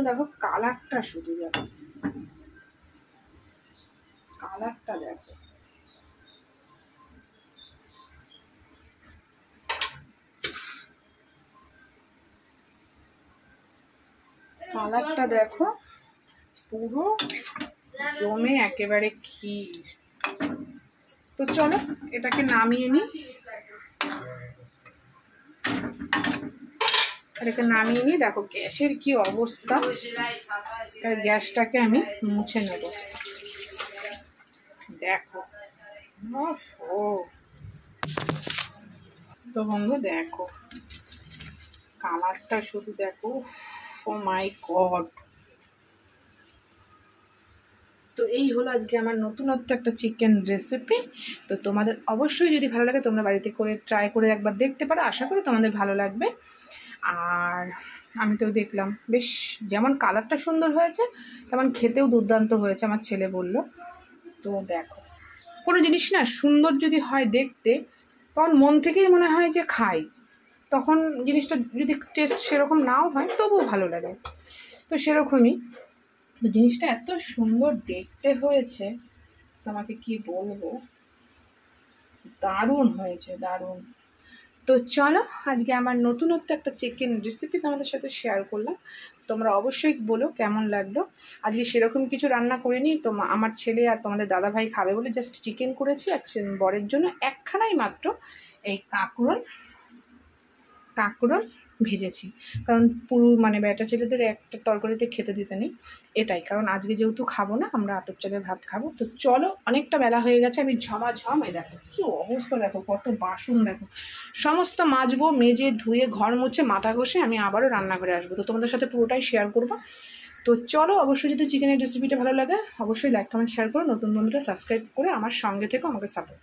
দেখো কালারটা, শুধু দেখো কালারটা, দেখো কালারটা, দেখো পুরো জমে একেবারে ক্ষীর। তো চলো এটাকে নামিয়ে নিই। এটাকে নামিয়ে নিই। দেখো গ্যাসের কি অবস্থা, গ্যাসটাকে আমি মুছে নেব। দেখো ও তো বন্ধু দেখো কালারটা, শুধু দেখো, ও মাই গড। তো এই হলো আজকে আমার নতুনত্ব একটা চিকেন রেসিপি। তো তোমাদের অবশ্যই যদি ভালো লাগে তোমরা বাড়িতে করে ট্রাই করে একবার দেখতে পারো, আশা করি তোমাদের ভালো লাগবে। আর আমি তো দেখলাম বেশ, যেমন কালারটা সুন্দর হয়েছে তেমন খেতেও দুর্দান্ত হয়েছে, আমার ছেলে বলল। তো দেখো কোনো জিনিস না সুন্দর যদি হয় দেখতে, তখন মন থেকেই মনে হয় যে খাই। তখন জিনিসটা যদি টেস্ট সেরকম নাও হয় তবুও ভালো লাগে। তো সেরকমই জিনিসটা এত সুন্দর দেখতে হয়েছে, তোমাকে কি বলবো, দারুণ হয়েছে, দারুণ। তো চলো আজকে আমার নতুনত্ব একটা চিকেন রেসিপি তোমাদের সাথে শেয়ার করলাম। তোমরা অবশ্যই বলো কেমন লাগলো। আজকে সেরকম কিছু রান্না করিনি, তো আমার ছেলে আর তোমাদের দাদাভাই খাবে বলে জাস্ট চিকেন করেছি। আর বরের জন্য একখানাই মাত্র এই কাঁকরোল ভেজেছি, কারণ পুরো মানে বেটা ছেলেদের একটা তরকারিতে খেতে দিতে নেই, এটাই কারণ। আজকে যেহেতু খাবো না, আমরা আতপ চালের ভাত খাবো। তো চলো অনেকটা বেলা হয়ে গেছে, আমি ঝমাঝম, এই দেখো কী অবস্থা, দেখো কত বাসন, দেখো সমস্ত মাজবো, মেজে ধুয়ে ঘর মুছে মাথা ঘষে আমি আবারও রান্নাঘরে আসবো। তো তোমাদের সাথে পুরোটাই শেয়ার করবো। তো চলো অবশ্যই যদি চিকেনের রেসিপিটা ভালো লাগে অবশ্যই লাইক কমেন্ট শেয়ার করো, নতুন বন্ধুরা সাবস্ক্রাইব করে আমার সঙ্গে থেকে আমাকে সাপোর্ট